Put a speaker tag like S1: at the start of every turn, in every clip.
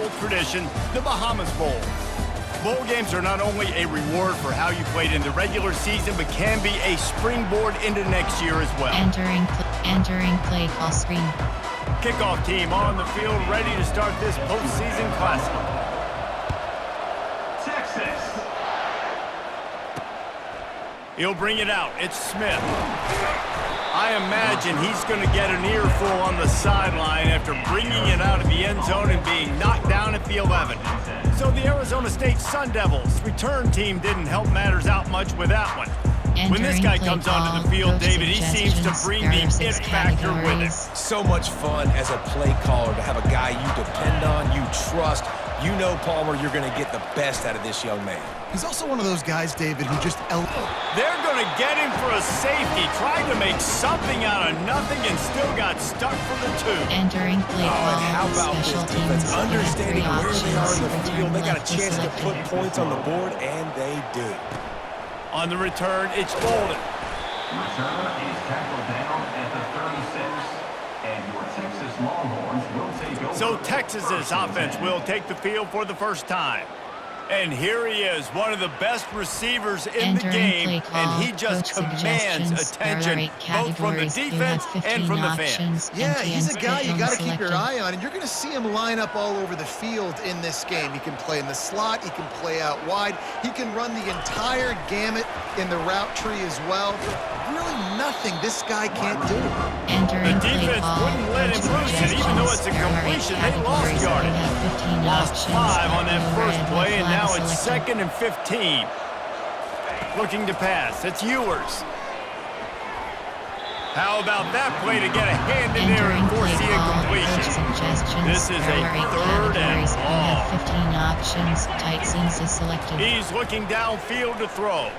S1: old tradition, the Bahamas Bowl. Bowl games are not only a reward for how you played in the regular season, but can be a springboard into next year as well.
S2: Entering play call screen.
S1: Kickoff team on the field, ready to start this postseason classic.
S3: Texas.
S1: He'll bring it out. It's Smith. I imagine he's going to get an earful on the sideline after bringing it out of the end zone and being knocked down at the 11. So the Arizona State Sun Devils return team didn't help matters out much with that one. When this guy comes onto the field, David, he seems to bring the it factor with him.
S4: So much fun as a play caller to have a guy you depend on, you trust. You know, Palmer, you're going to get the best out of this young man.
S5: He's also one of those guys, David, who just...
S1: They're going to get him for a safety, trying to make something out of nothing and still got stuck for the two.
S2: Entering play
S4: and how about this
S2: special
S4: defense
S2: teams.
S4: understanding where they are in the field? They got a chance to
S2: selected.
S4: put points on the board, and they do.
S1: On the return, it's Bolden.
S3: Return is tackled down at the 36. And your Texas Longhorns will take over.
S1: So Texas's offense will take the field for the first time. And here he is, one of the best receivers in the game, and he just commands attention both from the defense and from the fans.
S5: Yeah, he's a guy you got to keep your eye on, and you're going to see him line up all over the field in this game. He can play in the slot, he can play out wide, he can run the entire gamut in the route tree as well. Really nothing this guy can't do.
S1: The defense wouldn't let him loose, and even though it's a completion, they lost yardage. Lost 5 on that first play, and now it's 2nd and 15. Looking to pass, it's Ewers. How about that play to get a hand in there and force the incompletion? This is a 3rd and long.
S2: 15 options, tight seams is selected.
S1: He's looking downfield to throw.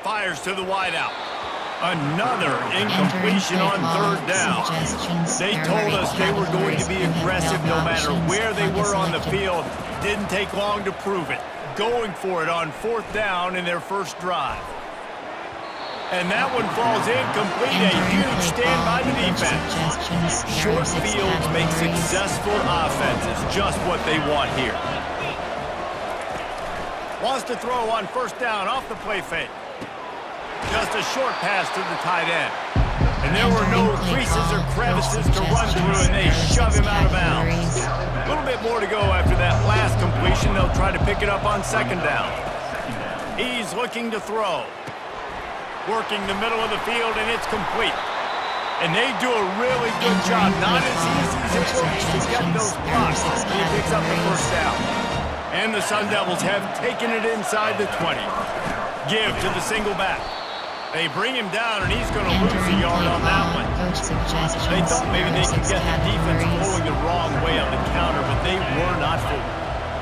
S1: Fires to the wideout. Another incompletion on 3rd down. They told us they were going to be aggressive no matter where they were on the field. Didn't take long to prove it. Going for it on 4th down in their first drive. And that one falls incomplete. A huge stand by the defense. Short fields make successful offenses just what they want here. Wants to throw on 1st down off the play fake. Just a short pass to the tight end. And there were no creases or crevices to run through, and they shove him out of bounds. A little bit more to go after that last completion. They'll try to pick it up on 2nd down. He's looking to throw. Working the middle of the field, and it's complete. And they do a really good job. Not as easy as it looks to get those blocks. He picks up the 1st down. And the Sun Devils have taken it inside the 20. Give to the single back. They bring him down, and he's going to lose a yard on that one. They thought maybe they could get the defense flowing the wrong way on the counter, but they were not fooled.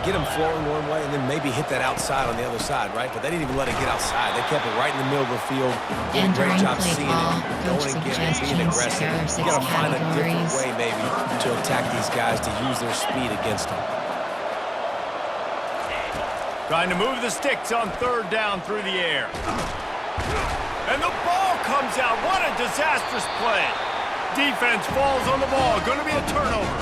S4: Get them flowing one way and then maybe hit that outside on the other side, right? But they didn't even let it get outside. They kept it right in the middle of the field. Did a great job seeing it, going and getting it, being aggressive. You got to find a different way maybe to attack these guys, to use their speed against them.
S1: Trying to move the sticks on 3rd down through the air. And the ball comes out. What a disastrous play. Defense falls on the ball. Going to be a turnover.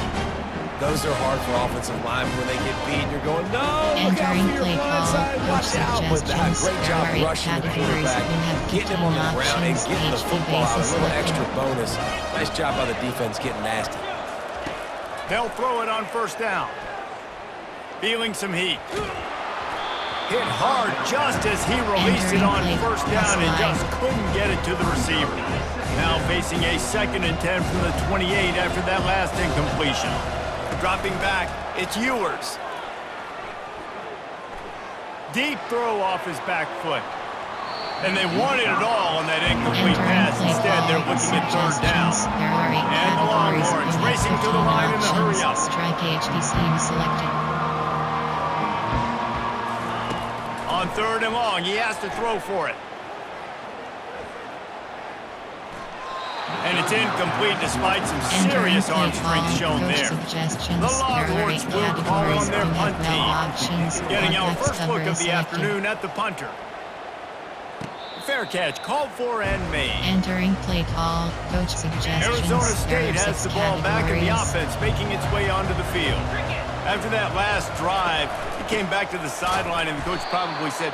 S4: Those are hard for offensive linemen when they get beat. You're going, no, look out for your blind side. Watch out. But great job rushing the quarterback, getting him on the ground, and getting the football out. A little extra bonus. Nice job by the defense getting nasty.
S1: They'll throw it on 1st down. Feeling some heat. Hit hard just as he released it on 1st down and just couldn't get it to the receiver. Now facing a 2nd and 10 from the 28 after that last incompletion. Dropping back, it's Ewers. Deep throw off his back foot. And they wanted it all on that incomplete pass. Instead, they're looking at 3rd down. And the Longhorns racing to the line in the hurry-up.
S2: Strike HBC selected.
S1: On 3rd and long, he has to throw for it. And it's incomplete despite some serious arm strength shown there. The Longhorns will call on their punt team. Getting our first look of the afternoon at the punter. Fair catch, called for and made.
S2: Entering play call, coach suggestions.
S1: Arizona State has the ball back in the offense, making its way onto the field. After that last drive, he came back to the sideline, and the coach probably said,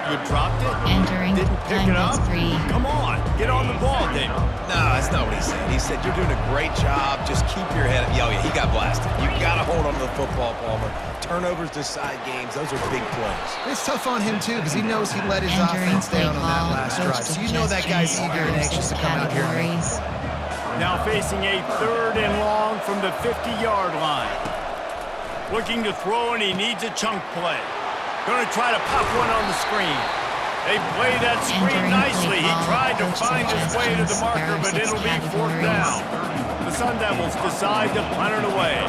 S1: "You dropped it?
S2: Entering
S1: Didn't pick it
S2: timeout
S1: up?
S2: 3.
S1: Come on, get on the ball, David."
S4: No, that's not what he said. He said, you're doing a great job. Just keep your head up. Oh, yeah, he got blasted. You got to hold on to the football, Palmer. Turnovers decide games. Those are big plays.
S5: It's tough on him, too, because he knows he let his
S2: Entering
S5: offense down on that
S2: play
S5: last
S2: call,
S5: drive. So you know that guy's
S2: suggestions,
S5: eager and
S2: errors,
S5: anxious to come out here and make
S2: categories.
S1: Now facing a 3rd and long from the 50-yard line. Looking to throw, and he needs a chunk play. Going to try to pop one on the screen. They played that screen
S2: Entering
S1: nicely.
S2: play
S1: He
S2: call,
S1: tried to
S2: coach
S1: find his way to the
S2: suggestions,
S1: marker, but
S2: errors,
S1: it'll be 4th
S2: categories.
S1: down. The Sun Devils decide to punt it away.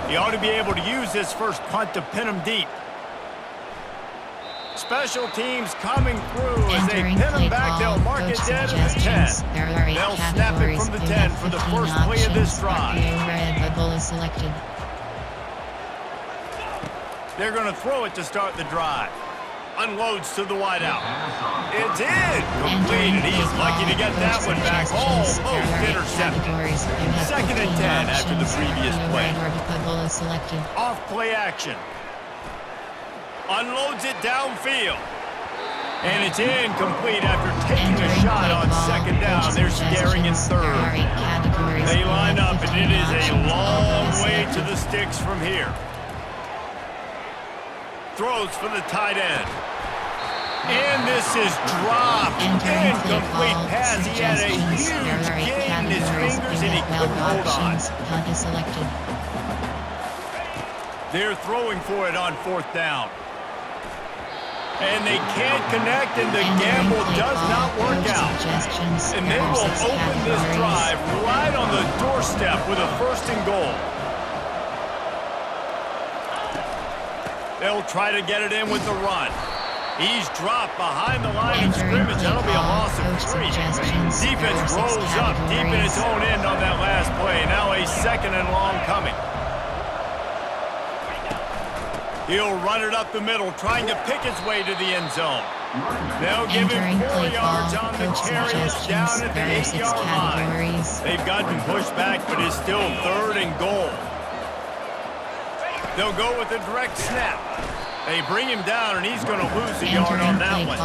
S1: He ought to be able to use this first punt to pin him deep. Special teams coming through as they
S2: Entering
S1: pin
S2: play
S1: him back. They'll
S2: call,
S1: mark it
S2: coach
S1: dead at the 10.
S2: suggestions. There are 8
S1: They'll snap it
S2: categories.
S1: from the
S2: You
S1: 10
S2: have
S1: for the
S2: 15
S1: first play of this
S2: options.
S1: drive.
S2: RPO red, a goal is selected.
S1: They're going to throw it to start the drive. Unloads to the wideout. It's in. Complete, and he's lucky to get that one back. Almost intercepted. 2nd and 10 after the previous play. Off play action. Unloads it downfield. And it's incomplete after taking a shot on 2nd down. They're staring in 3rd. They line up, and it is a long way to the sticks from here. Throws for the tight end. And this is dropped. Incomplete pass. He had a huge gain in his fingers, and he couldn't hold on. They're throwing for it on 4th down. And they can't connect, and the gamble does not work out. And they will open this drive right on the doorstep with a 1st and goal. They'll try to get it in with the run. He's dropped behind the line of scrimmage. That'll be a loss of 3. Defense rolls up deep in its own end on that last play. Now a 2nd and long coming. He'll run it up the middle, trying to pick his way to the end zone. They'll give him 4 yards on the carry. It's down at the 8-yard line. They've gotten pushed back, but it's still 3rd and goal. They'll go with a direct snap. They bring him down, and he's going to lose a yard on that one.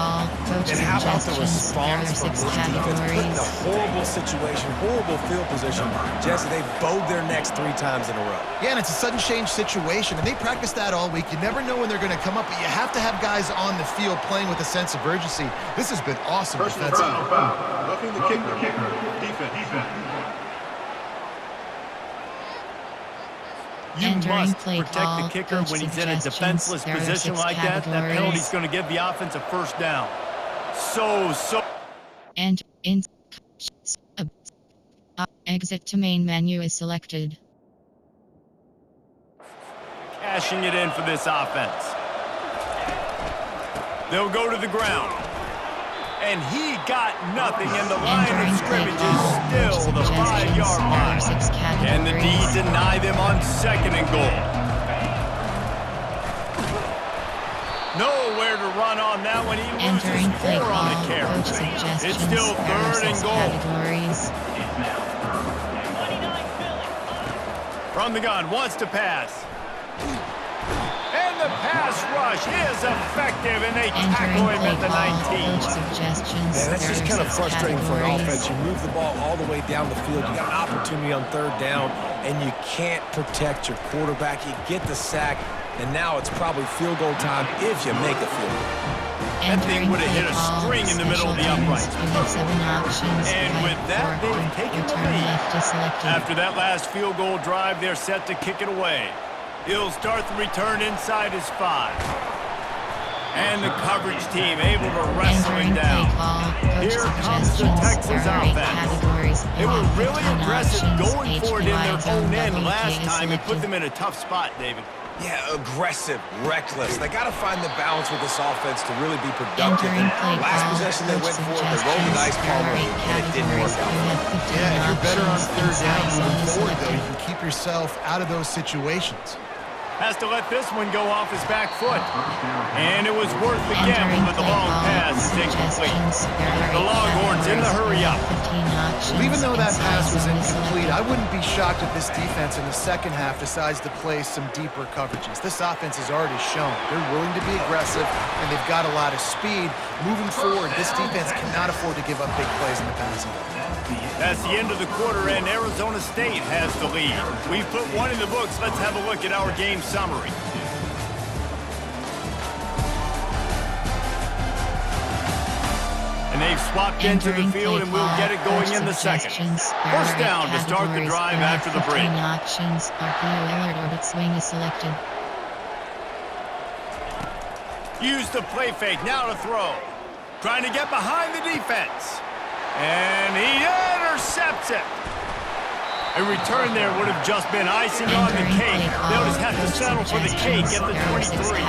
S4: And how about the response from this defense? Put in a horrible situation, horrible field position. Jesse, they bowed their necks 3 times in a row.
S5: Yeah, and it's a sudden change situation, and they practice that all week. You never know when they're going to come up, but you have to have guys on the field playing with a sense of urgency. This has been awesome defensively.
S6: Roughing the kicker. Defense.
S1: You must protect the kicker when he's in a defenseless position like that. That penalty's going to give the offense a 1st down.
S2: And exit to main menu is selected.
S1: Cashing it in for this offense. They'll go to the ground. And he got nothing, and the line of scrimmage is still the 5-yard line. Can the D deny them on 2nd and goal? Nowhere to run on that one. He loses 4 on the carry. It's still 3rd and goal. From the gun, wants to pass. And the pass rush is effective, and they tackle him at the 19.
S4: Man, that's just kind of frustrating for an offense. You move the ball all the way down the field. You got an opportunity on 3rd down, and you can't protect your quarterback. You get the sack, and now it's probably field goal time if you make a field goal.
S1: That thing would have hit a string in the middle of the uprights. And with that, they've taken the lead. After that last field goal drive, they're set to kick it away. He'll start the return inside his 5. And the coverage team able to wrestle him down. Here comes the Texans offense. They were really aggressive going for it in their own end last time and put them in a tough spot, David.
S4: Yeah, aggressive, reckless. They got to find the balance with this offense to really be productive. And last possession they went for it, they rolled the dice, Palmer, and it didn't work out.
S5: Yeah, if you're better on 3rd down moving forward, though, you can keep yourself out of those situations.
S1: Has to let this one go off his back foot. And it was worth the gamble, but the long pass is incomplete. The Longhorns in the hurry up.
S5: Well, even though that pass was incomplete, I wouldn't be shocked if this defense in the second half decides to play some deeper coverages. This offense has already shown they're willing to be aggressive, and they've got a lot of speed. Moving forward, this defense cannot afford to give up big plays in the passing game.
S1: That's the end of the quarter, and Arizona State has the lead. We've put one in the books. Let's have a look at our game summary. And they've swapped into the field, and we'll get it going in the second. First down to start the drive after the break.
S2: Options, orbit swing is selected.
S1: Use the play fake, now to throw. Trying to get behind the defense. And he intercepts it. A return there would have just been icing on the cake. They'll just have to settle for the cake at the 23.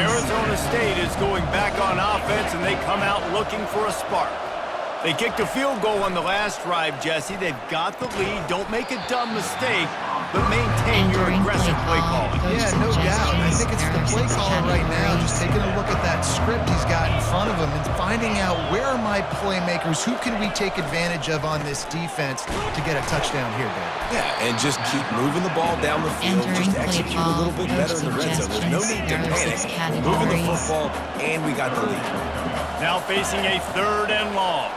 S1: Arizona State is going back on offense, and they come out looking for a spark. They kicked a field goal on the last drive, Jesse. They've got the lead. Don't make a dumb mistake, but maintain your aggressive play calling.
S5: Yeah, no doubt. I think it's the play caller right now just taking a look at that script he's got in front of him and finding out where are my playmakers, who can we take advantage of on this defense to get a touchdown here, Dan?
S4: Yeah, and just keep moving the ball down the field. Just execute a little bit better in the red zone. There's no need to panic. Moving the football, and we got the lead.
S1: Now facing a 3rd and long.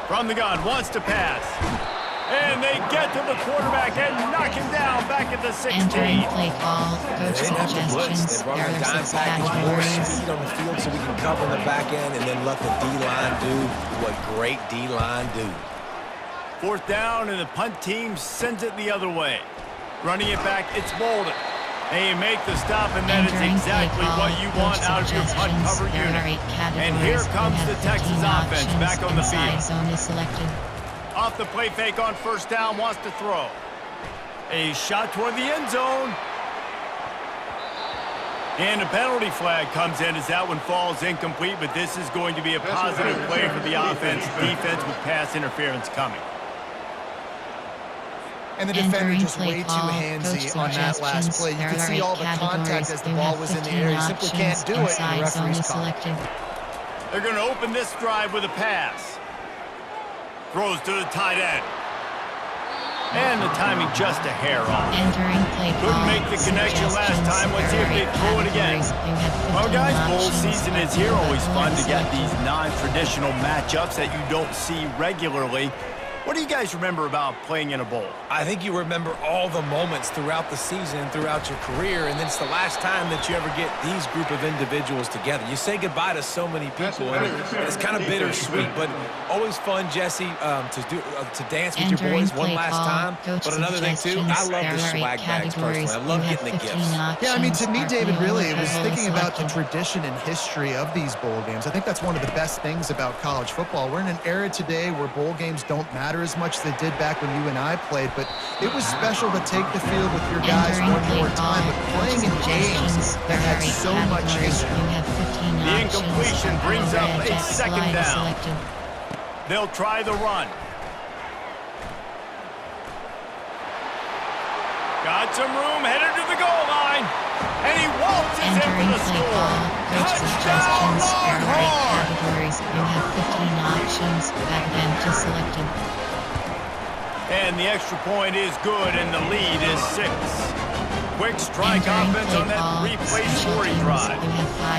S1: From the gun, wants to pass. And they get to the quarterback and knock him down back at the 16.
S2: Entering play call, coach
S4: They didn't have to blitz.
S2: suggestions,
S4: They brought
S2: there
S4: a
S2: are
S4: dime
S2: 6
S4: package, more
S2: categories.
S4: speed on the field so we can cover in the back end and then let the D-line do what great D-line do.
S1: 4th down, and the punt team sends it the other way. Running it back, it's Bolden. They make the stop, and that is exactly what you want out of your punt cover unit. And here comes the Texas offense back on the field.
S2: Zone is selected.
S1: Off the play fake on 1st down, wants to throw. A shot toward the end zone. And a penalty flag comes in as that one falls incomplete, but this is going to be a positive play for the offense. Defense with pass interference coming.
S5: And the defender just way too handsy on that last play. You can see all the contact as the ball was in the air. He simply can't do it, and the referee's called.
S1: They're going to open this drive with a pass. Throws to the tight end. And the timing just a hair off. Couldn't make the connection last time. Let's see if they throw it again. Well, guys, bowl season is here. Always fun to get these non-traditional matchups that you don't see regularly. What do you guys remember about playing in a bowl?
S4: I think you remember all the moments throughout the season, throughout your career, and it's the last time that you ever get these group of individuals together. You say goodbye to so many people, and it's kind of bittersweet, but always fun, Jesse, to dance with your boys one last time. But another thing, too, I love the swag bags personally. I love getting the gifts.
S5: Yeah, I mean, to me, David, really, it was thinking about the tradition and history of these bowl games. I think that's one of the best things about college football. We're in an era today where bowl games don't matter as much as they did back when you and I played, but it was special to take the field with your guys one more time, but playing in games that had so much history.
S1: The incompletion brings up a 2nd down. They'll try the run. Got some room, headed to the goal line, and he waltzes in for the score. Touchdown, Longhorns!
S2: You have 15 options, back then to selected.
S1: And the extra point is good, and the lead is 6. Quick strike offense on that 3-play scoring drive.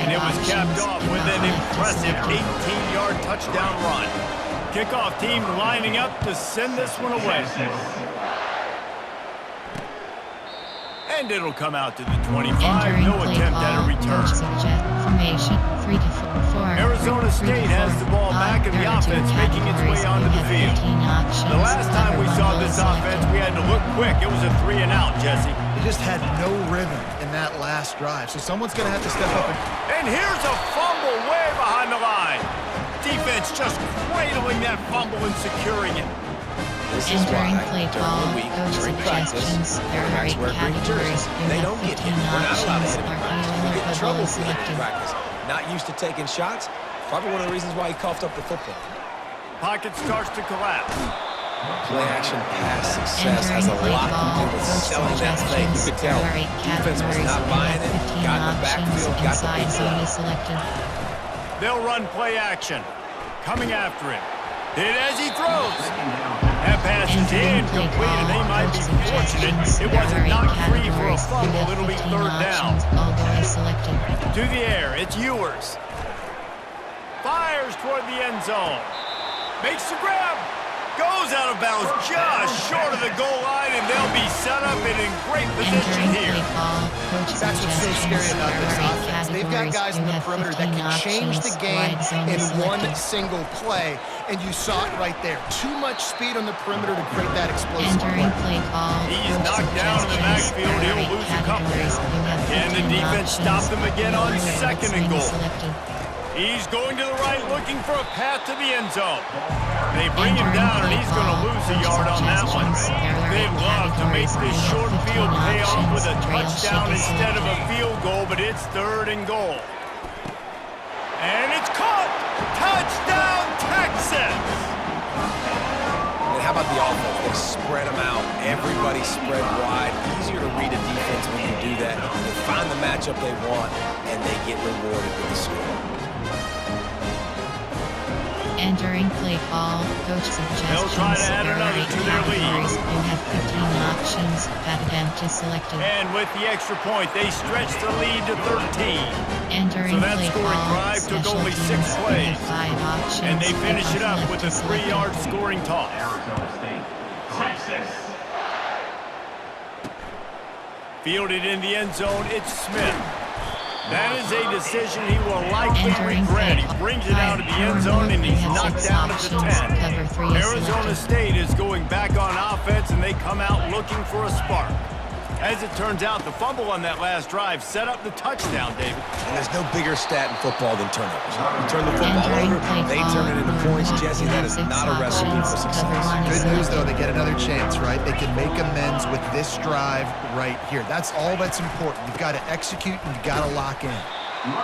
S1: And it was capped off with an impressive 18-yard touchdown run. Kickoff team lining up to send this one away. And it'll come out to the 25. No attempt at a return. Arizona State has the ball back, and the offense making its way onto the field. The last time we saw this offense, we had to look quick. It was a 3-and-out, Jesse.
S5: They just had no rhythm in that last drive, so someone's going to have to step up.
S1: And here's a fumble way behind the line. Defense just cradling that fumble and securing it.
S4: This is why during the week, during practice, that's where great jerseys, they don't get hit. We're not allowed to hit him in practice. We get in trouble for hitting in practice. Not used to taking shots. Probably one of the reasons why he coughed up the football.
S1: Pocket starts to collapse.
S4: Play action pass success has a
S2: Entering play
S4: lot to
S2: call,
S4: do with
S2: coach
S4: selling that fake. You
S2: suggestions.
S4: could
S2: There
S4: tell
S2: are 8
S4: defense was
S2: categories.
S4: not
S2: You
S4: buying
S2: have
S4: it,
S2: 15
S4: got in the
S2: options.
S4: backfield, got the
S2: Inside
S4: big
S2: zone
S4: play.
S2: is selected.
S1: They'll run play action. Coming after him. Hit as he throws. That pass is
S2: Entering play
S1: incomplete, and they
S2: call,
S1: might
S2: coach
S1: be fortunate
S2: suggestions.
S1: it
S2: There
S1: wasn't
S2: are 8
S1: knocked free for a
S2: categories. You
S1: fumble.
S2: have
S1: It'll be
S2: 15
S1: third down.
S2: options. All goal is selected.
S1: To the air, it's Ewers. Fires toward the end zone. Makes the grab. Goes out of bounds just short of the goal line, and they'll be set up and in great position
S2: Entering
S1: here.
S2: play call, coach
S5: That's what's so scary
S2: suggestions.
S5: about this
S2: There are 8
S5: offense. They've got
S2: categories.
S5: guys in
S2: You
S5: the
S2: have
S5: perimeter that
S2: 15
S5: can change the
S2: options.
S5: game
S2: Wide zone
S5: in
S2: is
S5: one
S2: selected.
S5: single play, and you saw it right there. Too much speed on the perimeter to create that explosive
S2: Entering
S5: play.
S2: play call,
S1: He's
S2: coach
S1: knocked down in the
S2: suggestions.
S1: backfield.
S2: There are
S1: He'll
S2: 8
S1: lose a couple.
S2: categories. You have
S1: Can the
S2: 15
S1: defense
S2: options.
S1: stop them again on
S2: Your
S1: second and
S2: swing is
S1: goal?
S2: selected.
S1: He's going to the right, looking for a path to the end zone. They bring him down, and he's going to lose a yard on that one. They'd love to make this short field pay off with a touchdown instead of a field goal, but it's third and goal. And it's caught! Touchdown, Texas!
S4: And how about the offense? They spread them out. Everybody spread wide. Easier to read a defense when you do that. They find the matchup they want, and they get rewarded with the score.
S2: Entering play call, coach suggestions.
S1: They'll try to add
S2: There are
S1: another
S2: 8
S1: to their lead.
S2: categories. You have 15 options. Attempt is selected.
S1: And with the extra point, they stretch the lead to 13.
S2: Entering
S1: So that
S2: play
S1: scoring
S2: call,
S1: drive took
S2: special
S1: only 6
S2: teams. You
S1: plays.
S2: have 5 options.
S1: And they finish it up with a
S2: Left is selected.
S1: 3-yard scoring toss.
S3: Arizona State, Texas.
S1: Fielded in the end zone, it's Smith. That is a decision he will likely
S2: Entering
S1: regret.
S2: play
S1: He brings it out of the end zone, and he's knocked down at the 10.
S2: Cover 3 is
S1: Arizona
S2: selected.
S1: State is going back on offense, and they come out looking for a spark. As it turns out, the fumble on that last drive set up the touchdown, David.
S4: And there's no bigger stat in football than turnovers. You turn the football
S2: Entering
S4: over,
S2: play
S4: they
S2: call,
S4: turn it into points.
S2: Longhorns.
S4: Jesse,
S2: You
S4: that
S2: have
S4: is
S2: 6
S4: not a recipe for
S2: options.
S4: success.
S2: Cover 1 is
S5: Good news,
S2: selected.
S5: though, they get another chance, right? They can make amends with this drive right here. That's all that's important. You've got to execute, and you've got to lock in.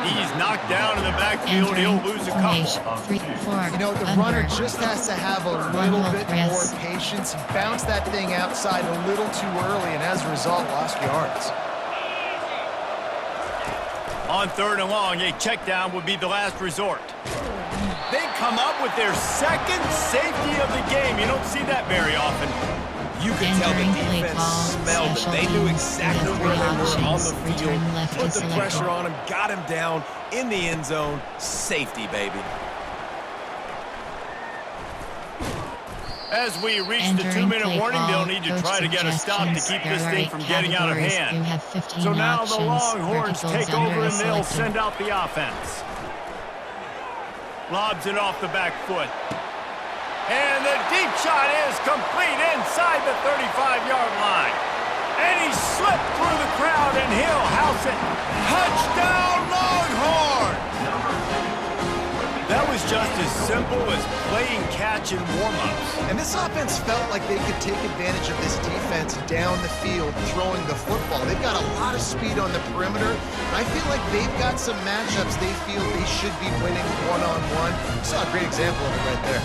S1: He's knocked down in the backfield. He'll
S2: Entering
S1: lose a couple.
S2: formation. 3, 4,
S5: You know, the
S2: under.
S5: runner just has to have a
S2: One
S5: little
S2: hold
S5: bit
S2: press.
S5: more patience. He bounced that thing outside a little too early, and as a result, lost yards.
S1: On third and long, a check down would be the last resort. They come up with their second safety of the game. You don't see that very often.
S4: You could tell the
S2: Entering play
S4: defense
S2: call,
S4: smelled it.
S2: special
S4: They knew
S2: teams.
S4: exactly
S2: You have
S4: where they
S2: 3
S4: were on the
S2: options.
S4: field.
S2: Return left
S4: Put
S2: is
S4: the
S2: selected.
S4: pressure on him, got him down in the end zone. Safety, baby.
S1: As we reach the
S2: Entering
S1: 2-minute
S2: play
S1: warning,
S2: call,
S1: they'll need to
S2: coach
S1: try to get a stop to keep
S2: suggestions.
S1: this
S2: There are
S1: thing
S2: 8
S1: from getting out of
S2: categories.
S1: hand.
S2: You have 15
S1: So now the
S2: options.
S1: Longhorns
S2: Verticals
S1: take
S2: under
S1: over, and
S2: is
S1: they'll
S2: selected.
S1: send out the offense. Lobs it off the back foot. And the deep shot is complete inside the 35-yard line. And he slipped through the crowd, and he'll house it. Touchdown, Longhorns! That was just as simple as playing catch in warm-ups.
S5: And this offense felt like they could take advantage of this defense down the field throwing the football. They've got a lot of speed on the perimeter, and I feel like they've got some matchups they feel they should be winning one-on-one. You saw a great example of it right there.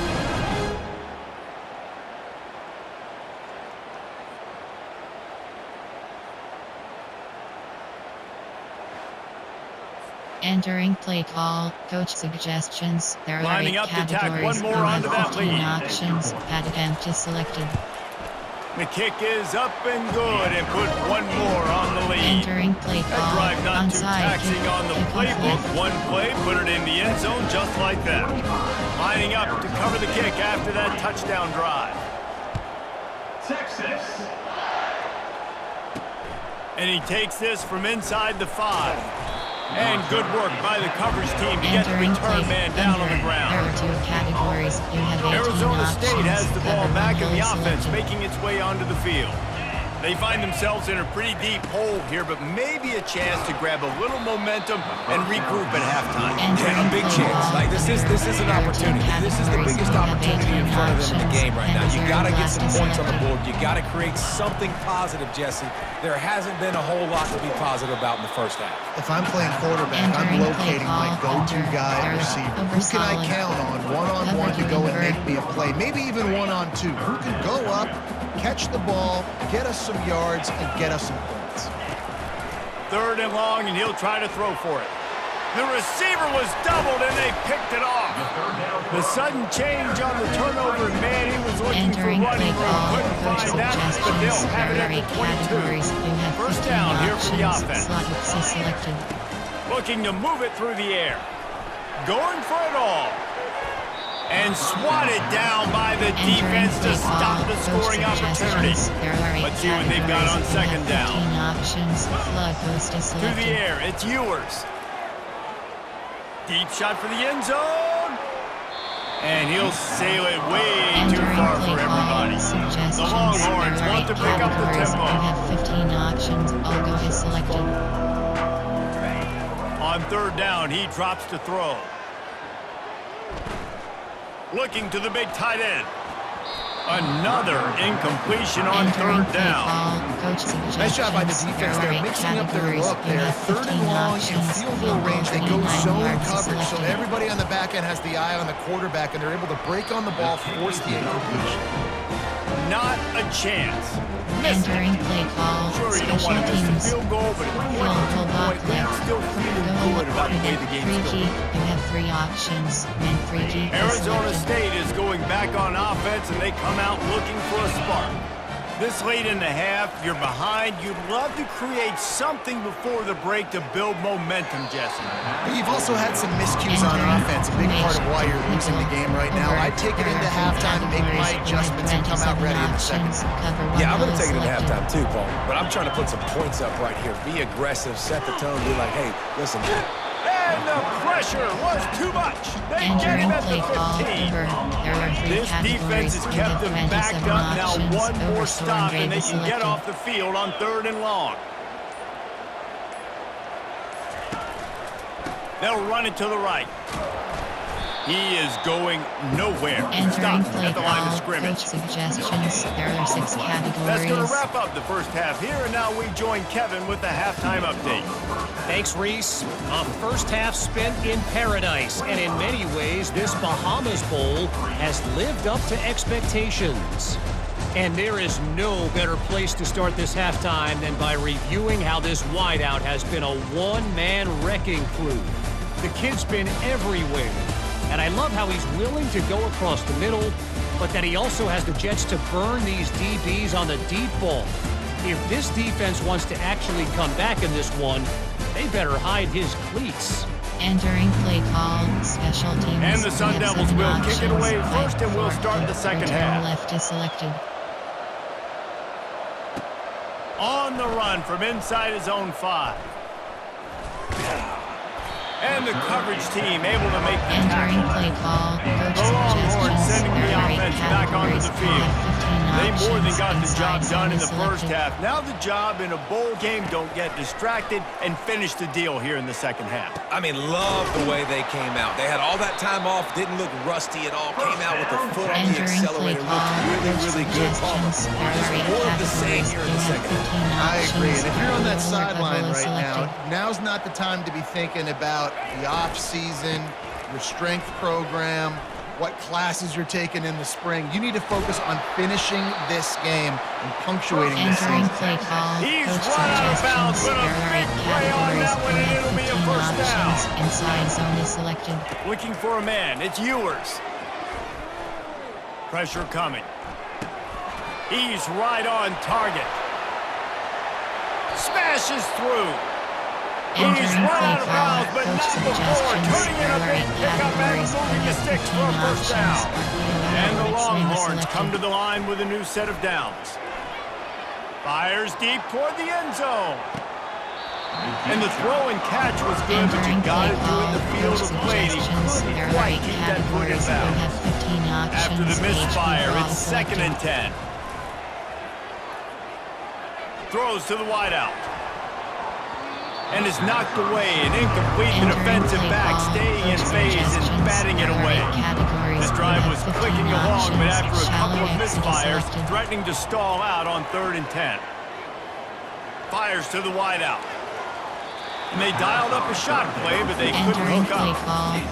S2: Entering play call, coach suggestions. There are
S1: Lining
S2: 8
S1: up to tack
S2: categories.
S1: one more
S2: You
S1: onto
S2: have
S1: that
S2: 15
S1: lead.
S2: options. Attempt is selected.
S1: The kick is up and good, and put one more on the lead.
S2: Entering play
S1: That
S2: call.
S1: drive not too
S2: Onside
S1: taxing
S2: kick.
S1: on the
S2: Kick
S1: playbook.
S2: left.
S1: One play, put it in the end zone just like that. Lining up to cover the kick after that touchdown drive.
S3: Texas.
S1: And he takes this from inside the 5. And good work by the coverage team to get the
S2: Entering
S1: return
S2: play
S1: man down on the
S2: under.
S1: ground.
S2: There are 2 categories. You have 18
S1: Arizona
S2: options.
S1: State has the ball
S2: Cover
S1: back in
S2: one
S1: the
S2: is
S1: offense,
S2: selected.
S1: making its way onto the field. They find themselves in a pretty deep hole here, but maybe a chance to grab a little momentum and regroup at halftime.
S4: Yeah, a big chance. Like this is an opportunity. This is the biggest opportunity in front of them in the game right now. You got to get some points on the board. You got to create something positive, Jesse. There hasn't been a whole lot to be positive about in the first half.
S5: If I'm playing quarterback, I'm locating my go-to guy at receiver. Who can I count on one-on-one to go and make me a play? Maybe even one-on-two. Who can go up, catch the ball, get us some yards, and get us some points?
S1: 3rd and long, and he'll try to throw for it. The receiver was doubled, and they picked it off. The sudden change on the turnover, man, he was looking for running room. Couldn't find that, but they'll have it at the 22. First down here for the offense. Looking to move it through the air. Going for it all. And swatted down by the defense to stop the scoring opportunity. Let's see what they've got on 2nd down. To the air, it's Ewers. Deep shot for the end zone. And he'll sail it way too far for everybody. The Longhorns want to pick up the tempo.
S2: You have 15 options. All go is selected.
S1: On 3rd down, he drops to throw. Looking to the big tight end. Another incompletion on 3rd down.
S5: Nice job by the defense. They're mixing up their look. They're 3rd and long in field goal range. They go zone coverage, so everybody on the back end has the eye on the quarterback, and they're able to break on the ball, force the incompletion.
S1: Not a chance.
S2: Entering play call.
S1: Sure, you don't want to miss the field goal, but still feeling good about the way the game's going.
S2: You have 3 options. And 3G.
S1: Arizona State is going back on offense, and they come out looking for a spark. This late in the half, you're behind. You'd love to create something before the break to build momentum, Jesse.
S5: But you've also had some miscues on offense, a big part of why you're losing the game right now. I'd take it into halftime, make my adjustments, and come out ready in the second.
S4: Yeah, I'm going to take it into halftime too, Paul. But I'm trying to put some points up right here. Be aggressive, set the tone, be like, hey, listen.
S1: And the pressure was too much. They get him at the 15. This defense has kept them backed up. Now one more stop, and they can get off the field on 3rd and long. They'll run it to the right. He is going nowhere. Stop at the line of scrimmage.
S2: Suggestions. There are 6 categories.
S1: That's going to wrap up the first half here, and now we join Kevin with the halftime update.
S7: Thanks, Reese. A first half spent in paradise, and in many ways, this Bahamas Bowl has lived up to expectations. And there is no better place to start this halftime than by reviewing how this wideout has been a one-man wrecking crew. The kid's been everywhere. And I love how he's willing to go across the middle, but that he also has the jets to burn these DBs on the deep ball. If this defense wants to actually come back in this one, they better hide his cleats.
S2: Entering play call, special teams.
S1: And the Sun Devils will kick it away first, and we'll start the second half.
S2: Left is selected.
S1: On the run from inside his own 5. And the coverage team able to make the
S2: Entering
S1: tackle.
S2: play call,
S1: The Longhorns sending the offense back onto the field. They more than got the job done in the first half. Now the job in a bowl game, don't get distracted and finish the deal here in the second half.
S4: I mean, love the way they came out. They had all that time off, didn't look rusty at all, came out with the foot on the accelerator, looked really good. Palmer, just more of the same here in the second half.
S5: I agree, and if you're on that sideline right now, now's not the time to be thinking about the off-season, your strength program, what classes you're taking in the spring. You need to focus on finishing this game and punctuating this season.
S2: Play call,
S1: He's run out of bounds with a big play on that one, and it'll be a first down.
S2: Inside zone is selected.
S1: Looking for a man. It's Ewers. Pressure coming. He's right on target. Smashes through. He's run out of bounds, but not before. Turning in a big pickup and moving the sticks for a first down. And the Longhorns come to the line with a new set of downs. Fires deep toward the end zone. And the throw and catch was good, but you got to do it in the field of play. He couldn't quite keep that foot in bounds. After the misfire, it's 2nd and 10. Throws to the wideout. And is knocked away and incomplete. The defensive back staying in phase and batting it away. This drive was clicking along, but after a couple of misfires, threatening to stall out on 3rd and 10. Fires to the wideout. And they dialed up a shot play, but they couldn't hook up.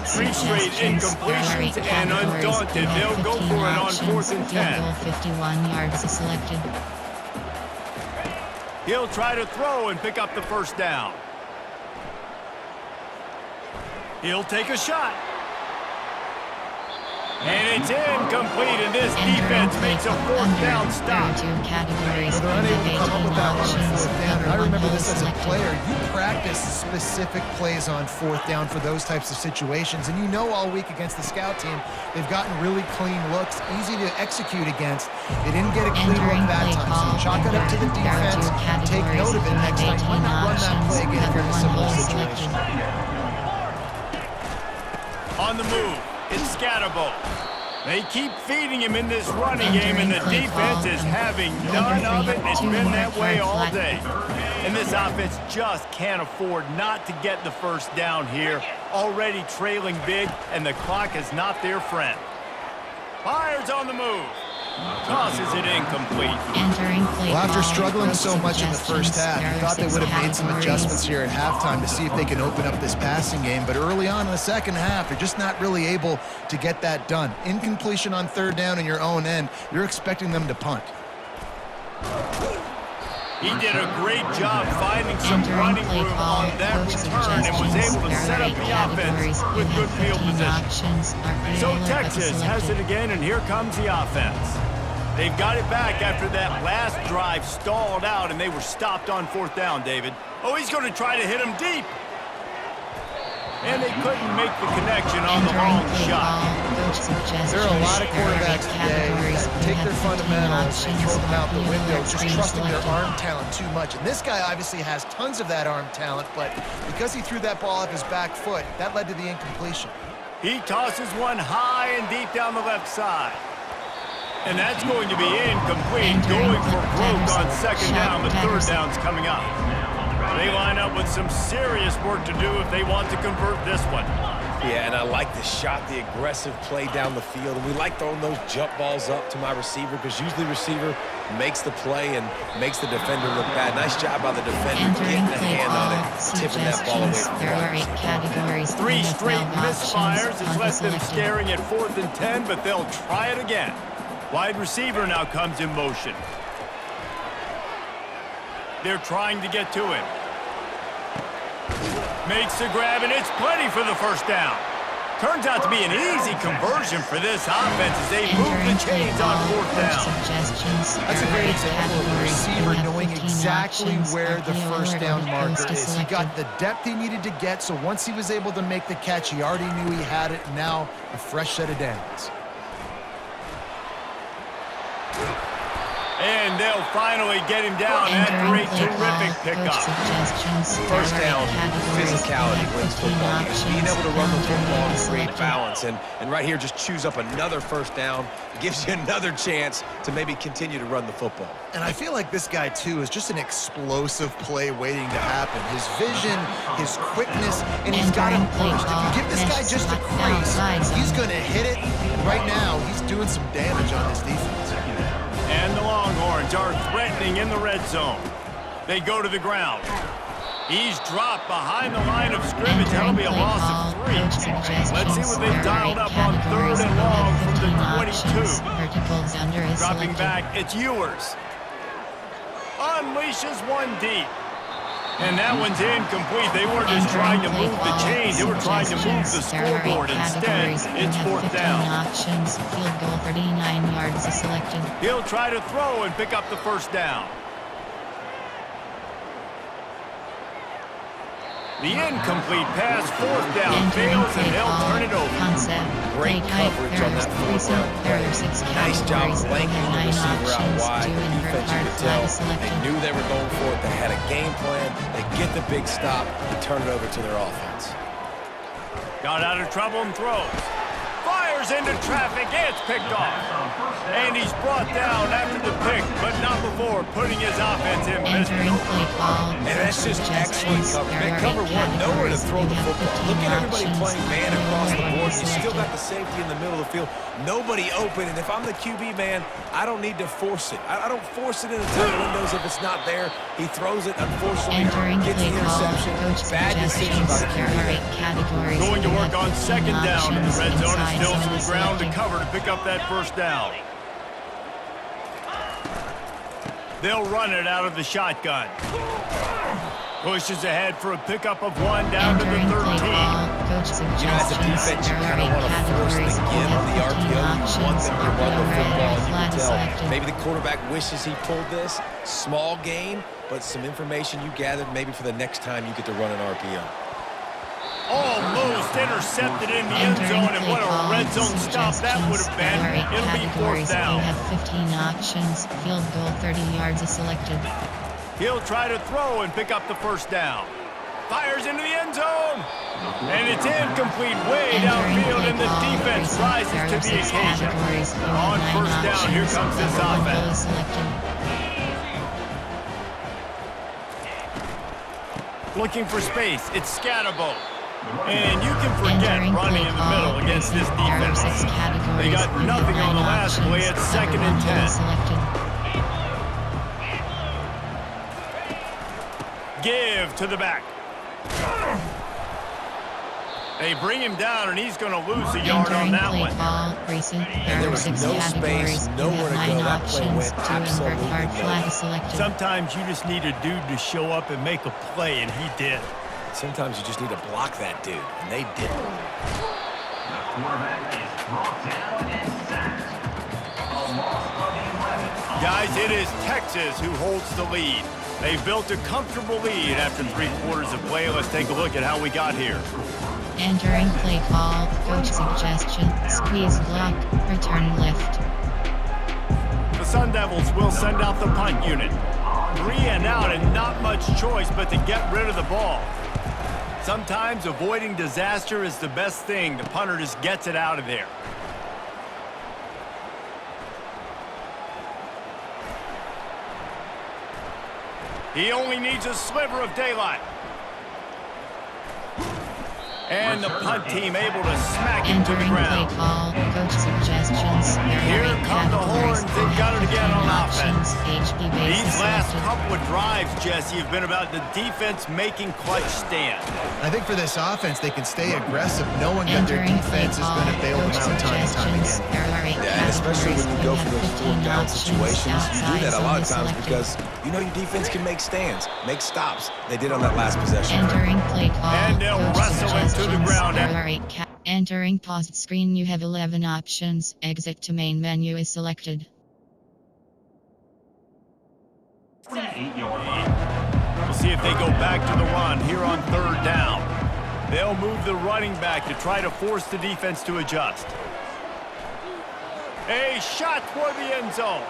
S1: 3 straight incompletions, and undaunted, they'll go for it on 4th and 10.
S2: 51 yards selected.
S1: He'll try to throw and pick up the first down. He'll take a shot. And it's incomplete, and this defense makes a 4th down stop.
S5: They're unable to come up with that one on 4th down. And I remember this as a player. You practice specific plays on 4th down for those types of situations. And you know all week against the scout team, they've gotten really clean looks, easy to execute against. They didn't get a clean look that time. So chalk it up to the defense. Take note of it next time. Why not run that play again if you're in a similar situation?
S1: On the move, it's Scatterbo. They keep feeding him in this running game, and the defense is having none of it. It's been that way all day. And this offense just can't afford not to get the first down here. Already trailing big, and the clock is not their friend. Fires on the move. Tosses it incomplete.
S5: Well, after struggling so much in the first half, you thought they would have made some adjustments here at halftime to see if they can open up this passing game. But early on in the second half, they're just not really able to get that done. Incompletion on 3rd down in your own end, you're expecting them to punt.
S1: He did a great job finding some running room on that return and was able to set up the offense with good field position. So Texas has it again, and here comes the offense. They've got it back after that last drive stalled out, and they were stopped on 4th down, David. Oh, he's going to try to hit him deep. And they couldn't make the connection on the long shot.
S5: There are a lot of quarterbacks today that take their fundamentals and throw them out the window, just trusting their arm talent too much. And this guy obviously has tons of that arm talent, but because he threw that ball off his back foot, that led to the incompletion.
S1: He tosses one high and deep down the left side. And that's going to be incomplete, going for broke on 2nd down, but 3rd down's coming up. They line up with some serious work to do if they want to convert this one.
S4: Yeah, and I like the shot, the aggressive play down the field. And we like throwing those jump balls up to my receiver because usually receiver makes the play and makes the defender look bad. Nice job by the defender getting the hand on it, tipping that ball away from the wide receiver.
S1: 3 straight misfires has left them staring at 4th and 10, but they'll try it again. Wide receiver now comes in motion. They're trying to get to him. Makes the grab, and it's plenty for the first down. Turns out to be an easy conversion for this offense as they move the chains on 4th down.
S5: That's a great example of a receiver knowing exactly where the first down marker is. He got the depth he needed to get, so once he was able to make the catch, he already knew he had it. Now a fresh set of downs.
S1: And they'll finally get him down after a terrific pickup.
S4: First down, physicality wins football games. Being able to run the football and create balance. And right here, just choose up another first down. Gives you another chance to maybe continue to run the football.
S5: And I feel like this guy, too, is just an explosive play waiting to happen. His vision, his quickness, and he's got him burst. If you give this guy just a crease, he's going to hit it. And right now, he's doing some damage on this defense.
S1: And the Longhorns are threatening in the red zone. They go to the ground. He's dropped behind the line of scrimmage. That'll be a loss of 3. Let's see what they've dialed up on 3rd and long from the 22. Dropping back, it's Ewers. Unleashes one deep. And that one's incomplete. They weren't just trying to move the chains. They were trying to move the scoreboard. Instead, it's 4th down.
S2: Options, field goal 39 yards is selected.
S1: He'll try to throw and pick up the first down. The incomplete pass, 4th down, fails, and they'll turn it over.
S4: Great coverage on that 4th down play. Nice job blanking the receiver out wide. The defense, you could tell, they knew they were going for it. They had a game plan. They get the big stop and turn it over to their offense.
S1: Got out of trouble and throws. Fires Fires into traffic. It's picked off. And he's brought down after the pick, but not before putting his offense in business.
S2: Entering play call.
S4: And that's just excellent cover. Man, cover one, nowhere to throw the football. Look at everybody playing man across the board. You still got the safety in the middle of the field. Nobody open. And if I'm the QB, man, I don't need to force it. I don't force it in the tight windows if it's not there. He throws it, unfortunately,
S2: Entering
S4: gets
S2: play
S4: the
S2: call.
S4: interception.
S2: Coach
S4: Bad decision
S2: suggestions.
S4: by the
S2: There are
S4: QB.
S2: 8 categories.
S1: Going to
S2: You
S1: work
S2: have
S1: on
S2: 15
S1: second down in the
S2: options
S1: red zone.
S2: inside
S1: Still
S2: zone
S1: some ground to
S2: selected.
S1: cover to pick up that first down. They'll run it out of the shotgun. Pushes ahead for a pickup of 1 down to the
S2: Entering play
S1: 13.
S2: call. Coach
S4: You know, as a
S2: suggestions.
S4: defense, you
S2: There are
S4: kind of
S2: 8
S4: want to force
S2: categories.
S4: the
S2: You
S4: give on the
S2: have 15
S4: RPO. You want
S2: options.
S4: them to run the football, and you
S2: Flat
S4: can tell.
S2: selected.
S4: Maybe the quarterback wishes he pulled this. Small gain, but some information you gathered maybe for the next time you get to run an RPO.
S1: Almost intercepted in the end zone, and what a red zone stop that would have been. It'll be fourth
S2: You
S1: down.
S2: have 15 options. Field goal 30 yards is selected.
S1: He'll try to throw and pick up the first down. Fires into the end zone. And it's incomplete way downfield, and the defense rises to the occasion. On first down, here comes this offense. Looking for space. It's Scatterbo. And you can forget running in the middle against this defense. They got nothing on the last play. It's 2nd and 10. Give to the back. They bring him down, and he's going to lose a yard on that one.
S4: And there was no space, nowhere to go. That play went absolutely nowhere.
S1: Sometimes you just need a dude to show up and make a play, and he did.
S4: Sometimes you just need to block that dude, and they didn't.
S3: The quarterback is brought down and sacked. A loss of 11.
S1: Guys, it is Texas who holds the lead. They've built a comfortable lead after 3 quarters of play. Let's take a look at how we got here.
S2: Entering play call. Coach suggestion. Squeeze block. Return lift.
S1: The Sun Devils will send out the punt unit. 3 and out, and not much choice but to get rid of the ball. Sometimes avoiding disaster is the best thing. The punter just gets it out of there. He only needs a sliver of daylight. And the punt team able to smack him to the
S2: Entering play
S1: ground.
S2: call. Coach suggestions.
S1: Here come the Horns. They've got it again on offense.
S2: HB base
S1: These
S2: is
S1: last
S2: selected.
S1: couple of drives, Jesse, have been about the defense making clutch stand.
S5: I think for this offense, they can stay aggressive knowing that their
S2: Entering play
S5: defense is
S2: call.
S5: going to bail them
S2: Coach
S5: out time and time
S2: suggestions.
S5: again.
S2: There are 8
S4: Yeah, and especially when you go for those
S2: categories.
S4: 4th down
S2: 15
S4: situations, you do that a lot of
S2: options.
S4: times because you know your defense can make stands, make stops. They did on that last possession.
S2: Entering play call.
S1: And they'll
S2: Coach
S1: wrestle him to the
S2: suggestions.
S1: ground.
S2: There are 8 Entering paused screen. You have 11 options. Exit to main menu is selected.
S3: 8-yard line.
S1: We'll see if they go back to the run here on 3rd down. They'll move the running back to try to force the defense to adjust. A shot toward the end zone.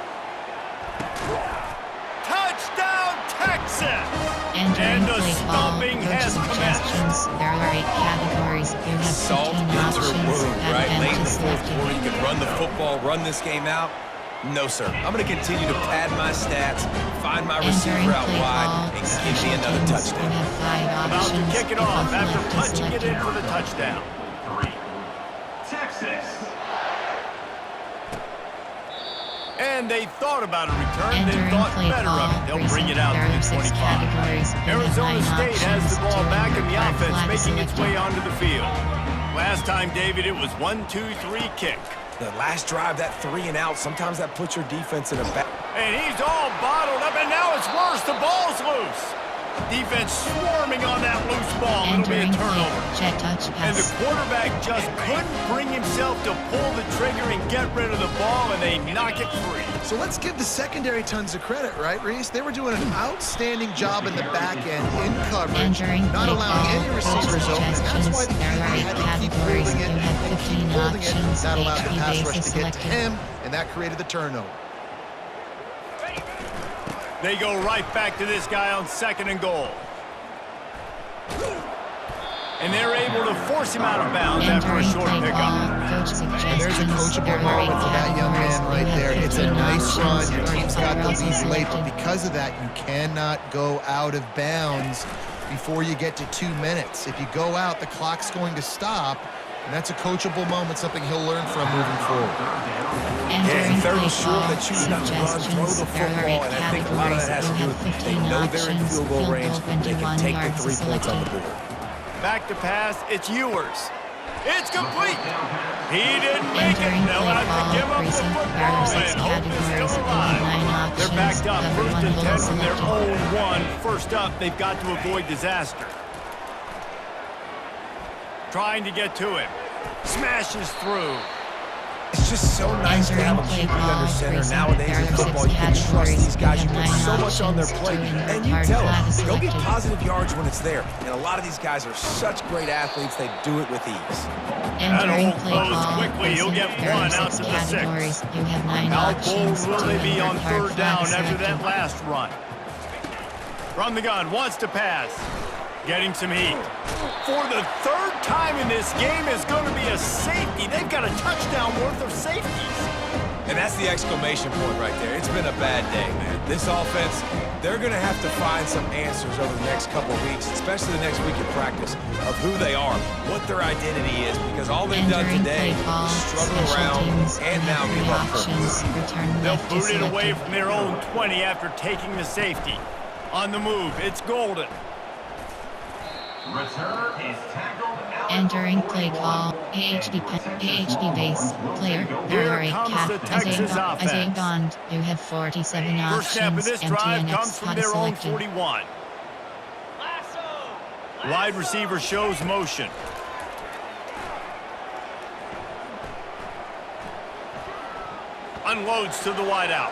S1: Touchdown, Texas!
S2: Entering
S1: And the
S2: play call.
S1: stomping
S2: Coach
S1: has commenced.
S2: suggestions. There are 8 categories. You have
S4: Salt
S2: 15
S4: into
S2: options.
S4: her wound, right? Late in the
S2: Advantage
S4: 4th
S2: selected.
S4: quarter, you can run the football, run this game out. No, sir. I'm going to continue to pad my stats, find my receiver
S2: Entering
S4: out
S2: play
S4: wide,
S2: call.
S4: and give me another
S2: You
S4: touchdown.
S2: have 5
S1: About to
S2: options.
S1: kick it off
S2: Above
S1: after
S2: left is
S1: punching it in
S2: selected.
S1: for the touchdown.
S3: 3. Texas.
S1: And they thought about a return, then
S2: Entering
S1: thought
S2: play
S1: better
S2: call.
S1: of it. They'll bring it out to
S2: There
S1: the
S2: are 6
S1: 25.
S2: categories. You have
S1: Arizona
S2: 9
S1: State has
S2: options.
S1: the ball back in the
S2: 200
S1: offense,
S2: flag
S1: making its way
S2: selected.
S1: onto the field. Last time, David, it was 1-2-3 kick.
S4: The last drive, that 3 and out, sometimes that puts your defense in a bad...
S1: And he's all bottled up, and now it's worse. The ball's loose. Defense swarming on that loose ball. It'll be a
S2: Entering
S1: turnover.
S2: jet touch
S1: And the
S2: pass.
S1: quarterback just couldn't bring himself to pull the trigger and get rid of the ball, and they knock it free.
S5: So let's give the secondary tons of credit, right, Reese? They were doing an outstanding job in the back end, in coverage,
S2: Entering
S5: not
S2: play
S5: allowing
S2: call.
S5: any receivers
S2: Coach
S5: open. And that's why the
S2: suggestions. There are
S5: QB
S2: 8
S5: had to keep
S2: categories.
S5: holding it
S2: You have
S5: and keep
S2: 15
S5: holding it.
S2: options.
S5: That allowed the
S2: HB
S5: pass
S2: base
S5: rush
S2: is
S5: to get to
S2: selected.
S5: him, and that created the turnover.
S1: They go right back to this guy on 2nd and goal. And they're able to force him out of bounds after a
S2: Entering
S1: short
S2: play
S1: pickup.
S2: ball, coach
S5: And there's a
S2: suggestions.
S5: coachable
S2: There are
S5: moment
S2: 8
S5: for that young man
S2: categories.
S5: right
S2: You have
S5: there. It's a
S2: 15
S5: nice run.
S2: options.
S5: Your team's got the
S2: Also
S5: lead late, but
S2: selected.
S5: because of that, you cannot go out of bounds before you get to 2 minutes. If you go out, the clock's going to stop, and that's a coachable moment, something he'll learn from moving forward.
S2: Entering
S4: third
S2: play
S4: and short,
S2: ball,
S4: they choose not to run, throw
S2: suggestions.
S4: the
S2: There are
S4: football,
S2: 8
S4: and I think a lot of
S2: categories.
S4: that has to
S2: You
S4: do
S2: have
S4: with they
S2: 15
S4: know they're in
S2: options.
S4: field goal range. They can
S2: 21
S4: take the
S2: yards
S4: 3 points on the
S2: selected.
S4: board.
S1: Back to pass, it's Ewers. It's complete. He didn't make it.
S2: Entering
S1: They'll
S2: play
S1: have to give
S2: ball,
S1: up the
S2: precinct. There
S1: football
S2: are 6
S1: and hope is
S2: categories.
S1: still
S2: You have 9
S1: alive. They're
S2: options.
S1: backed up,
S2: Cover
S1: first
S2: 1
S1: and 10
S2: goal
S1: from their
S2: selected.
S1: own 1. First up, they've got to avoid disaster. Trying to get to him. Smashes through.
S4: It's just so nice to have a
S2: Entering
S4: QB
S2: play
S4: under
S2: ball,
S4: center.
S2: precinct.
S4: Nowadays
S2: There
S4: in
S2: are 6
S4: football, you can trust
S2: categories.
S4: these guys. You
S2: You
S4: put
S2: have
S4: so
S2: 9
S4: much on their
S2: options.
S4: plate,
S2: Doing
S4: and
S2: the
S4: you
S2: hard
S4: tell
S2: flat
S4: them,
S2: is
S4: go get
S2: selected.
S4: positive yards when it's there. And a lot of these guys are such great athletes, they do it with ease.
S2: Entering
S1: That'll
S2: play
S1: close
S2: ball,
S1: quickly. He'll get
S2: precinct. There are
S1: one out
S2: 6
S1: to the 6.
S2: categories. You have 9
S1: How
S2: options.
S1: bold will they be
S2: Doing
S1: on
S2: the hard
S1: third
S2: flat
S1: down
S2: is
S1: after that
S2: selected.
S1: last run? From the gun, wants to pass. Getting some heat. For the third time in this game is going to be a safety. They've got a touchdown worth of safeties.
S4: And that's the exclamation point right there. It's been a bad day, man. This offense, they're going to have to find some answers over the next couple of weeks, especially the next week of practice, of who they are, what their identity is, because all they've done
S2: Entering
S4: today
S2: play ball,
S4: is struggle
S2: special
S4: around
S2: teams.
S4: and
S2: You
S4: now
S2: have 3
S4: give up
S2: options.
S4: purpose.
S2: Return
S1: They'll
S2: left
S1: boot
S2: is
S1: it away
S2: selected.
S1: from their own 20 after taking the safety. On the move, it's Golden.
S3: Return is tackled out.
S2: Entering play call, AHD base, player, there are 8
S1: Here comes the
S2: cat,
S1: Texas
S2: as a
S1: offense.
S2: bond, you have 47
S1: First snap of
S2: options,
S1: this
S2: empty
S1: drive
S2: and
S1: comes
S2: X
S1: from
S2: spot
S1: their own
S2: selected.
S1: 41. Wide receiver shows motion. Unloads to the wideout.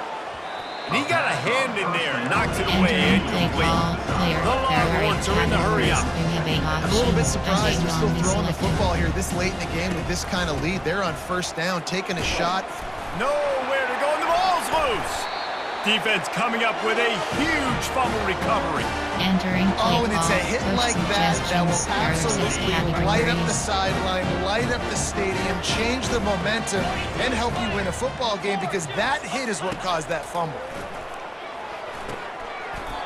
S1: And he got a hand in there, knocks it away,
S2: Entering play
S1: incomplete.
S2: call, player,
S1: The
S2: there are 8
S1: Longhorns are in the hurry
S2: categories,
S1: up.
S2: you have 8
S5: I'm
S2: options,
S5: a little bit
S2: as
S5: surprised
S2: a
S5: they're still
S2: bond is
S5: throwing the
S2: selected.
S5: football here this late in the game with this kind of lead. They're on first down, taking a shot.
S1: Nowhere to go, and the ball's loose. Defense coming up with a huge fumble recovery.
S2: Entering play
S5: Oh, and it's a
S2: call,
S5: hit
S2: coach
S5: like that that will
S2: suggestions, there are 6
S5: absolutely light up the
S2: categories.
S5: sideline, light up the stadium, change the momentum, and help you win a football game because that hit is what caused that fumble.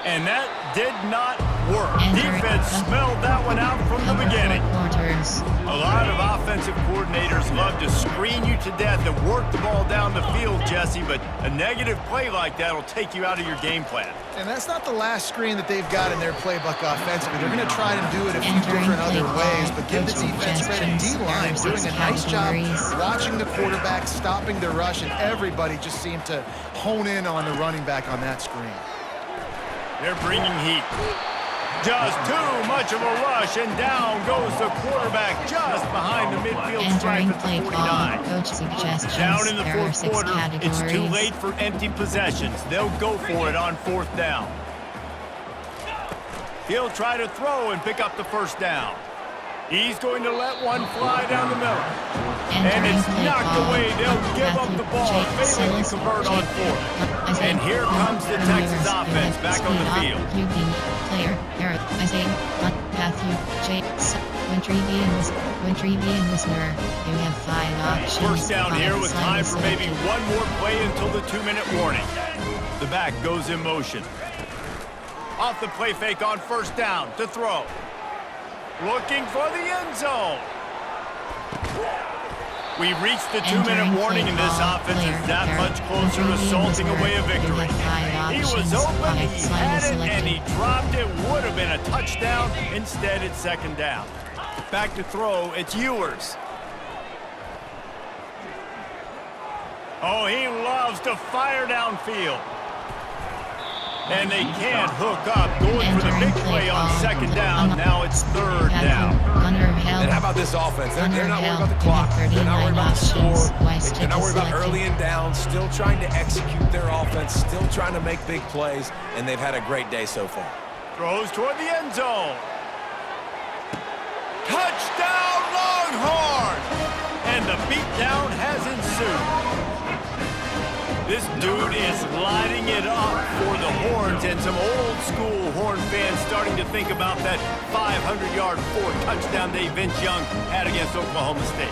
S1: And that did not work.
S2: Entering
S1: Defense smelled that one out from the
S2: Cover 4
S1: beginning.
S2: quarters.
S1: A lot of offensive coordinators love to screen you to death and work the ball down the field, Jesse, but a negative play like that will take you out of your game plan.
S5: And that's not the last screen that they've got in their playbook offensively. They're going to try to do it a few
S2: Entering
S5: different other
S2: play
S5: ways,
S2: call,
S5: but give the
S2: coach
S5: defense credit.
S2: suggestions,
S5: D-line
S2: there are
S5: doing a
S2: 6
S5: nice job
S2: categories.
S5: watching the quarterback, stopping the rush, and everybody just seemed to hone in on the running back on that screen.
S1: They're bringing heat. Just too much of a rush, and down goes the quarterback just behind the midfield stripe
S2: Entering
S1: at
S2: play
S1: the
S2: call,
S1: 49.
S2: coach suggestions,
S1: Down in the
S2: there are
S1: fourth
S2: 6
S1: quarter,
S2: categories.
S1: it's too late for empty possessions. They'll go for it on fourth down. He'll try to throw and pick up the first down. He's going to let one fly down the middle. And
S2: Entering
S1: it's
S2: play
S1: knocked
S2: call,
S1: away. They'll give up the ball, failing to convert on fourth. And here comes the Texas offense back on the field.
S2: Player, Eric, Isaiah, Matthew, James, Quintry and Listener. You have 5 options.
S1: First down here with time for maybe
S2: selected.
S1: one more play until the 2-minute warning. The back goes in motion. Off the play fake on first down to throw. Looking for the end zone. We've reached the 2-minute warning, and this offense is that much closer to salting away a victory. He was open, he had it, and he dropped it. Would have been a touchdown. Instead, it's second down. Back to throw, it's Ewers. Oh, he loves to fire downfield. And they can't hook up. Going for the big play on second down. Now it's third down.
S4: And how about this offense? They're not worried about the clock. They're not worried about the score. They're not worried about early and down. Still trying to execute their offense. Still trying to make big plays. And they've had a great day so far.
S1: Throws toward the end zone. Touchdown, Longhorns! And the beatdown has ensued. This This dude is lighting it up for the Horns, and some old-school Horn fans starting to think about that 500-yard, 4-touchdown day Vince Young had against Oklahoma State.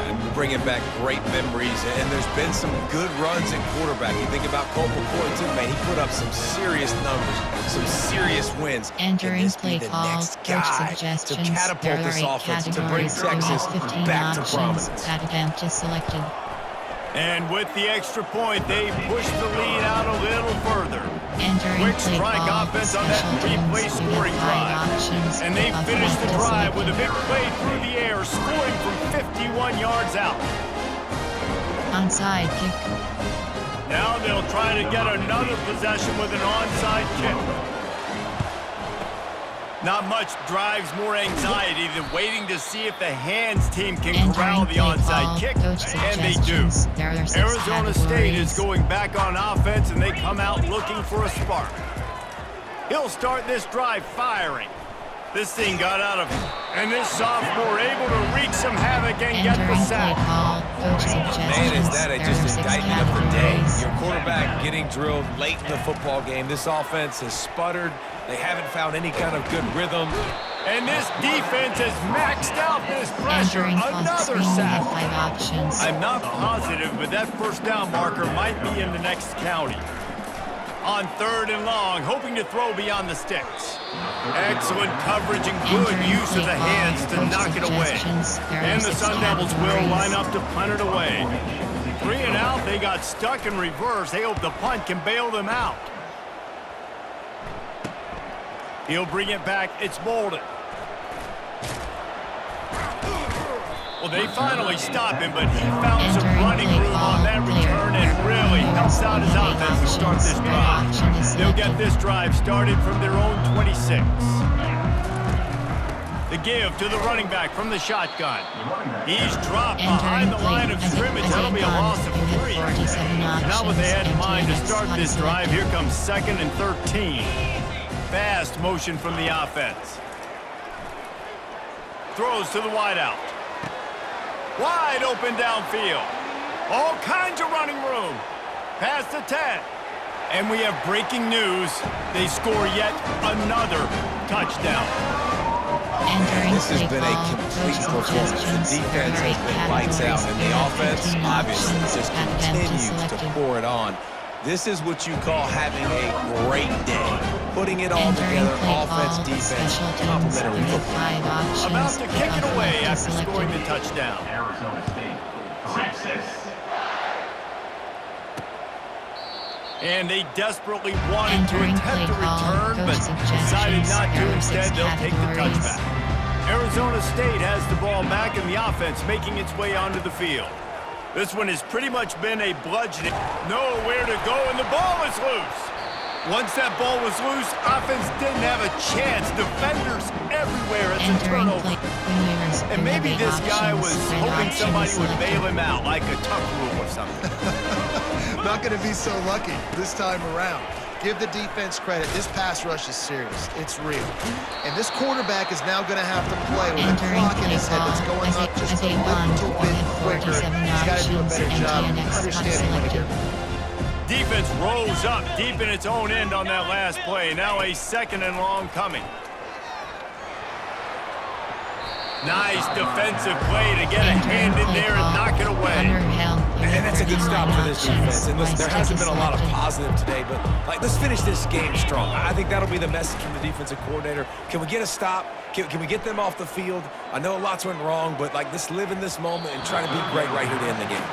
S4: And bringing back great memories, and there's been some good runs at quarterback. You think about Colt McCoy, too, man. He put up some serious numbers, some serious wins.
S2: Entering
S4: this be
S2: play
S4: the
S2: call,
S4: next
S2: coach
S4: guy to
S2: suggestions.
S4: catapult
S2: There are
S4: this
S2: 8
S4: offense, to bring
S2: categories. You
S4: Texas
S2: have 15
S4: back to
S2: options.
S4: prominence.
S2: That attempt is selected.
S1: And with the extra point, they push the lead out a little further.
S2: Entering
S1: Quick
S2: play
S1: strike
S2: call,
S1: offense on that
S2: special
S1: replay
S2: teams. You
S1: scoring
S2: have 5
S1: drive.
S2: options.
S1: And they
S2: Of
S1: finish the
S2: what is
S1: drive with a
S2: selected.
S1: big play through the air, scoring from 51 yards out.
S2: Onside kick.
S1: Now they'll try to get another possession with an onside kick. Not much drives more anxiety than waiting to see if the hands team can corral
S2: Entering
S1: the
S2: play
S1: onside
S2: call,
S1: kick,
S2: coach
S1: and they do.
S2: suggestions. There are 6
S1: Arizona State is
S2: categories.
S1: going back on offense, and they come out looking for a spark. He'll start this drive firing. This thing got out of him, and this sophomore able to wreak some havoc and get the
S2: Entering play
S1: sack.
S2: call, coach suggestions.
S4: Man, is that
S2: There
S4: just
S2: are 6
S4: indictment of the day.
S2: categories.
S4: Your quarterback getting drilled late in the football game. This offense has sputtered. They haven't found any kind of good rhythm.
S1: And this defense has maxed out this pressure.
S2: Entering false
S1: Another
S2: screen. You
S1: sack.
S2: have 5 options.
S1: I'm not positive, but that first down marker might be in the next county. On 3rd and long, hoping to throw beyond the sticks. Excellent coverage and good
S2: Entering
S1: use of
S2: play
S1: the
S2: call,
S1: hands to
S2: coach
S1: knock it away.
S2: suggestions. There are
S1: And the
S2: 6
S1: Sun Devils will
S2: categories.
S1: line up to punt it away. 3 and out, they got stuck in reverse. They hope the punt can bail them out. He'll bring it back. It's Bolden. Well, they finally stop him, but he found some
S2: Entering
S1: running
S2: play
S1: room on that
S2: call,
S1: return and
S2: clear.
S1: really helps out his offense to start this
S2: Options.
S1: drive.
S2: Option is
S1: They'll get
S2: selected.
S1: this drive started from their own 26. The give to the running back from the shotgun. He's dropped behind the line of scrimmage. That'll be a loss of 3. Now what they had in mind to start this drive, here comes 2nd and 13. Fast motion from the offense. Throws to the wideout. Wide open downfield. All kinds of running room. Past the 10. And we have breaking news. They score yet another touchdown.
S4: This has been a complete performance. The defense has been lights out, and the offense obviously just continues to pour it on. This is what you call having a great day. Putting it all together, offense, defense, complementary football.
S1: About to kick it away after scoring the touchdown.
S3: Arizona State, Texas.
S1: And they desperately wanted to
S2: Entering
S1: attempt a
S2: play call,
S1: return, but
S2: coach
S1: decided not to.
S2: suggestions. There are 6
S1: Instead, they'll take the
S2: categories.
S1: touchback. Arizona State has the ball back in the offense, making its way onto the field. This one has pretty much been a bludgeoning. Nowhere to go, and the ball is loose. Once that ball was loose, offense didn't have a chance. Defenders everywhere. It's a
S2: Entering
S1: turnover.
S2: play. Winners.
S1: And maybe this guy was hoping somebody would bail
S2: him.
S1: him out, like a tuck rule or something.
S5: Not going to be so lucky this time around. Give the defense credit. This pass rush is serious. It's real. And this quarterback is now going to have to play with a
S2: Entering
S5: clock in
S2: play
S5: his head that's
S2: call.
S5: going up just a little bit quicker. He's got to do a better job understanding when to get.
S1: Defense rolls up deep in its own end on that last play. Now a 2nd and long coming. Nice defensive play to get a hand in there and knock it away.
S4: And that's a good stop for this defense. And listen, there hasn't been a lot of positive today, but let's finish this game strong. I think that'll be the message from the defensive coordinator. Can we get a stop? Can we get them off the field? I know lots went wrong, but let's live in this moment and try to be great right here to end the game.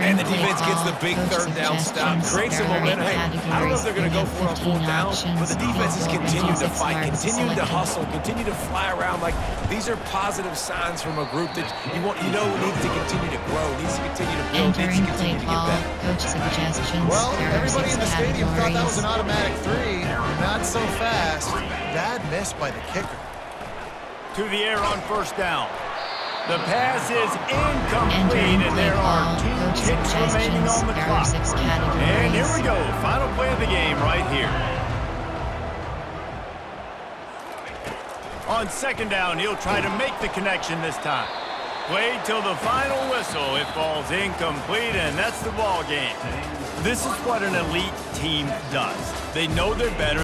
S4: And the defense gets the big 3rd down stop, creates some momentum. Hey, I don't know if they're going to go for it on 4th down, but the defense has continued to fight, continued to hustle, continued to fly around. These are positive signs from a group that needs to continue to grow, needs to continue to build, needs to continue to get better.
S2: Coach suggestions.
S5: Well,
S2: There are
S5: everybody
S2: 6
S5: in the stadium thought that was an
S2: categories.
S5: automatic 3. Not so fast. Bad miss by the kicker.
S1: To the air on 1st down. The pass is incomplete,
S2: Entering
S1: and
S2: play
S1: there are
S2: call,
S1: 2
S2: coach
S1: kicks remaining
S2: suggestions.
S1: on the
S2: There are
S1: clock.
S2: 6 categories.
S1: And here we go, final play of the game right here. On 2nd down, he'll try to make the connection this time. Played till the final whistle. It falls incomplete, and that's the ball game. This is what an elite team does. They know they're better.